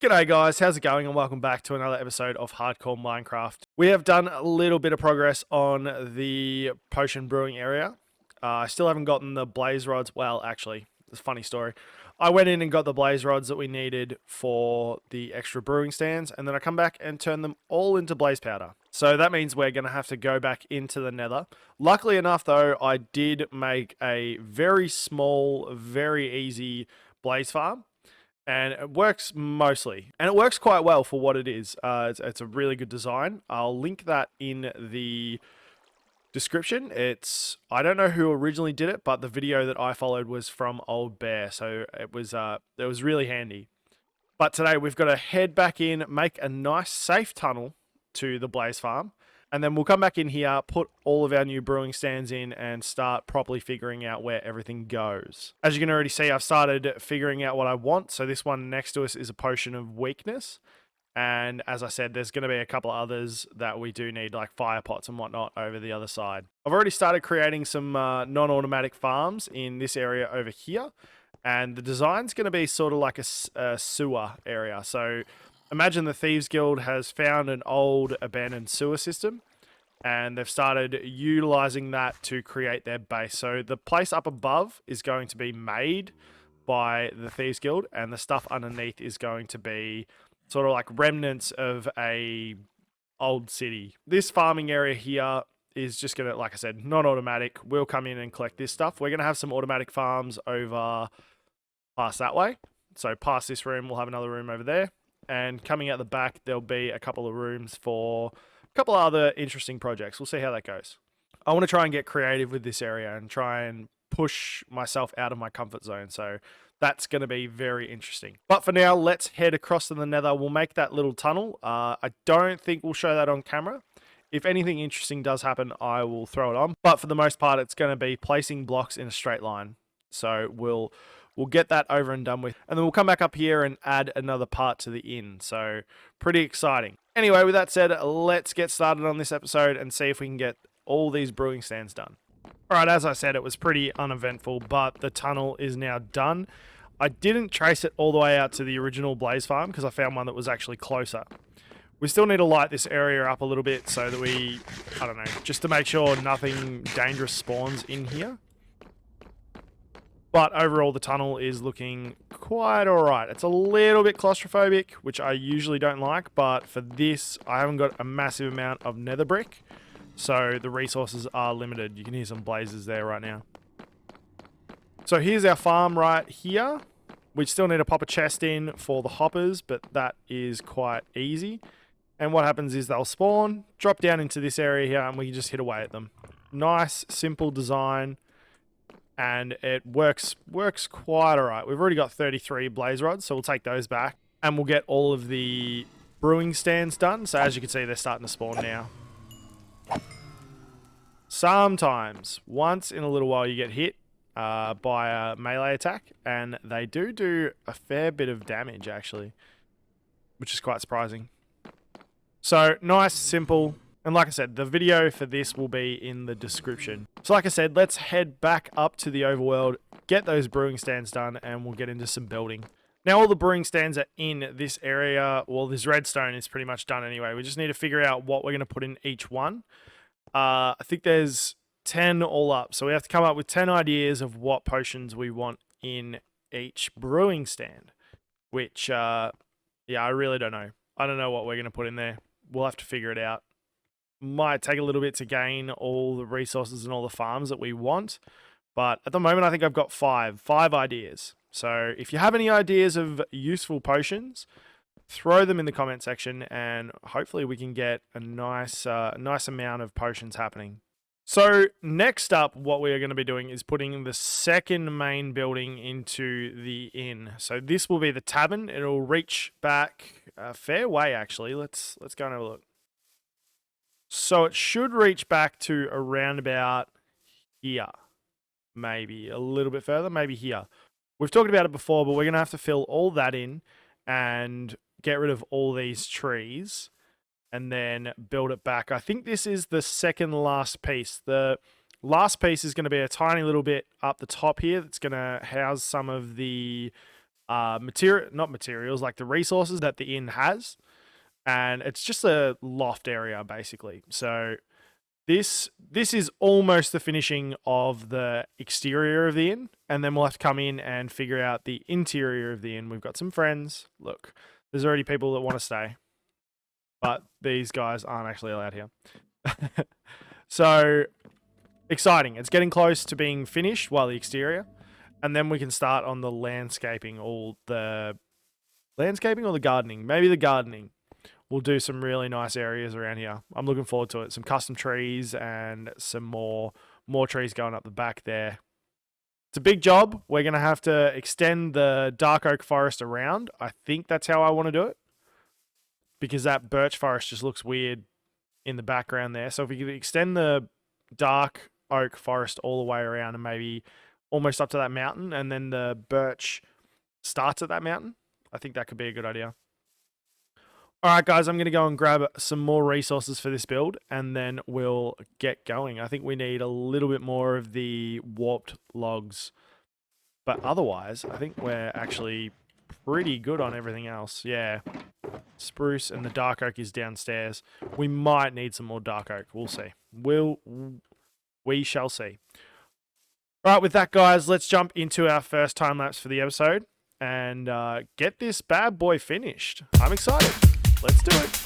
G'day guys, how's it going and welcome back to another episode of Hardcore Minecraft. We have done a little bit of progress on the potion brewing area. I still haven't gotten the blaze rods. Well, actually, it's a funny story. I went in and got the blaze rods that we needed for the extra brewing stands, and then I come back and turn them all into blaze powder. So that means we're going to have to go back into the nether. Luckily enough though, I did make a very small, very easy blaze farm. And it works mostly, and it works quite well for what it is. It's a really good design. I'll link that in the description. I don't know who originally did it, but the video that I followed was from Old Bear, so it was really handy. But today we've got to head back in, make a nice safe tunnel to the blaze farm, and then we'll come back in here, put all of our new brewing stands in, and start properly figuring out where everything goes. As you can already see, I've started figuring out what I want. So this one next to us is a potion of weakness. And as I said, there's going to be a couple of others that we do need, like fire pots and whatnot, over the other side. I've already started creating some non-automatic farms in this area over here. And the design's going to be sort of like a sewer area. So imagine the Thieves Guild has found an old abandoned sewer system, and they've started utilizing that to create their base. So the place up above is going to be made by the Thieves Guild, and the stuff underneath is going to be sort of like remnants of a old city. This farming area here is just going to, like I said, non-automatic. We'll come in and collect this stuff. We're going to have some automatic farms over past that way. So past this room, we'll have another room over there. And coming out the back, there'll be a couple of rooms for a couple of other interesting projects. We'll see how that goes. I want to try and get creative with this area and try and push myself out of my comfort zone. So that's going to be very interesting. But for now, let's head across to the nether. We'll make that little tunnel. I don't think we'll show that on camera. If anything interesting does happen, I will throw it on. But for the most part, it's going to be placing blocks in a straight line. So we'll get that over and done with. And then we'll come back up here and add another part to the inn. So pretty exciting. Anyway, with that said, let's get started on this episode and see if we can get all these brewing stands done. All right, as I said, it was pretty uneventful, but the tunnel is now done. I didn't trace it all the way out to the original blaze farm because I found one that was actually closer. We still need to light this area up a little bit so that I don't know, just to make sure nothing dangerous spawns in here. But overall, the tunnel is looking quite all right. It's a little bit claustrophobic, which I usually don't like. But for this, I haven't got a massive amount of nether brick. So the resources are limited. You can hear some blazes there right now. So here's our farm right here. We still need to pop a chest in for the hoppers, but that is quite easy. And what happens is they'll spawn, drop down into this area here, and we can just hit away at them. Nice, simple design. And it works quite all right. We've already got 33 blaze rods, so we'll take those back. And we'll get all of the brewing stands done. So as you can see, they're starting to spawn now. Sometimes, once in a little while, you get hit by a melee attack. And they do a fair bit of damage, actually. Which is quite surprising. So, nice, simple. And like I said, the video for this will be in the description. So like I said, let's head back up to the overworld, get those brewing stands done, and we'll get into some building. Now all the brewing stands are in this area. Well, this redstone is pretty much done anyway. We just need to figure out what we're going to put in each one. I think there's 10 all up. So we have to come up with 10 ideas of what potions we want in each brewing stand. Which, yeah, I really don't know. I don't know what we're going to put in there. We'll have to figure it out. Might take a little bit to gain all the resources and all the farms that we want, but at the moment I think I've got five ideas. So if you have any ideas of useful potions, throw them in the comment section and hopefully we can get a nice amount of potions happening. So next up, what we are going to be doing is putting the second main building into the inn. So this will be the tavern. It'll reach back a fair way actually. Let's go and have a look. So it should reach back to around about here. Maybe a little bit further, maybe here. We've talked about it before, but we're going to have to fill all that in and get rid of all these trees and then build it back. I think this is the second last piece. The last piece is going to be a tiny little bit up the top here that's going to house some of the not materials, like the resources that the inn has. And it's just a loft area basically. So this is almost the finishing of the exterior of the inn, and then we'll have to come in and figure out the interior of the inn. We've got some friends. Look, there's already people that want to stay, but these guys aren't actually allowed here. So exciting. It's getting close to being finished while the exterior, and then we can start on the landscaping or the gardening. Maybe the gardening. We'll do some really nice areas around here. I'm looking forward to it. Some custom trees and some more trees going up the back there. It's a big job. We're going to have to extend the dark oak forest around. I think that's how I want to do it, because that birch forest just looks weird in the background there. So if we could extend the dark oak forest all the way around and maybe almost up to that mountain, and then the birch starts at that mountain, I think that could be a good idea. All right, guys, I'm going to go and grab some more resources for this build, and then we'll get going. I think we need a little bit more of the warped logs, but otherwise, I think we're actually pretty good on everything else. Yeah, spruce and the dark oak is downstairs. We might need some more dark oak. We'll see. We shall see. All right, with that, guys, let's jump into our first time lapse for the episode and get this bad boy finished. I'm excited. Let's do it.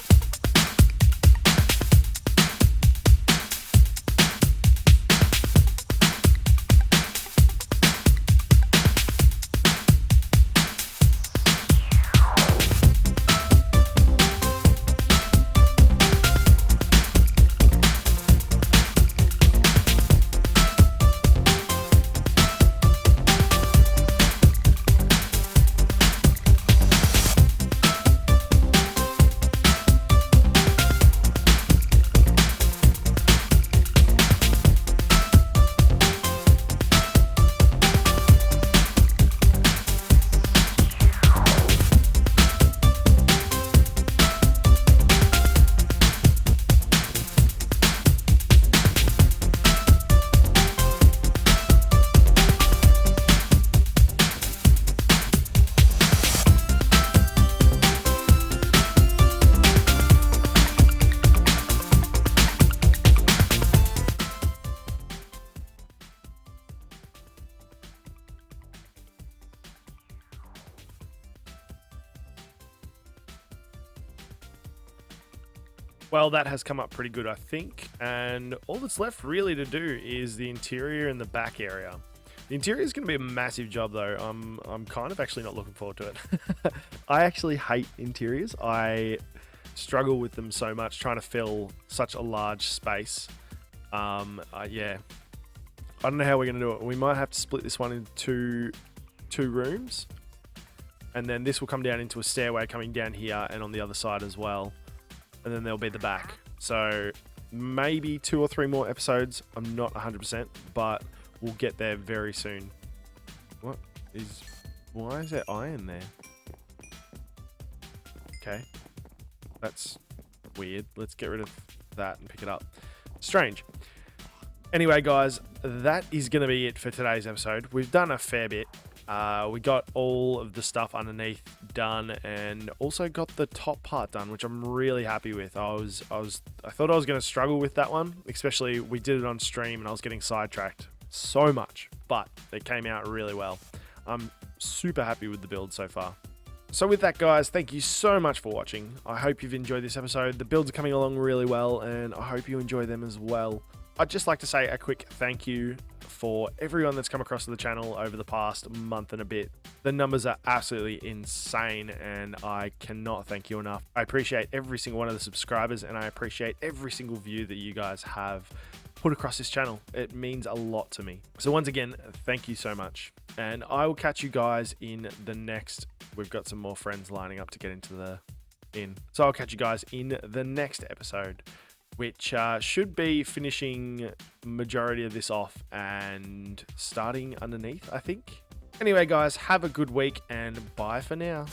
Well, that has come up pretty good, I think. And all that's left really to do is the interior and the back area. The interior is going to be a massive job, though. I'm kind of actually not looking forward to it. I actually hate interiors. I struggle with them so much, trying to fill such a large space. Yeah. I don't know how we're going to do it. We might have to split this one into two rooms. And then this will come down into a stairway coming down here and on the other side as well. And then there'll be the back. So maybe 2 or 3 more episodes. I'm not 100%, but we'll get there very soon. Why is there iron there? Okay. That's weird. Let's get rid of that and pick it up. Strange. Anyway, guys, that is going to be it for today's episode. We've done a fair bit. We got all of the stuff underneath done, and also got the top part done, which I'm really happy with. I thought I was going to struggle with that one, especially we did it on stream and I was getting sidetracked so much, but it came out really well. I'm super happy with the build so far. So with that, guys, thank you so much for watching. I hope you've enjoyed this episode. The builds are coming along really well, and I hope you enjoy them as well. I'd just like to say a quick thank you for everyone that's come across to the channel over the past month and a bit. The numbers are absolutely insane, and I cannot thank you enough. I appreciate every single one of the subscribers, and I appreciate every single view that you guys have put across this channel. It means a lot to me. So once again, thank you so much. And I will catch you guys in the next... We've got some more friends lining up to get into the inn. So I'll catch you guys in the next episode, which should be finishing majority of this off and starting underneath, I think. Anyway, guys, have a good week, and bye for now.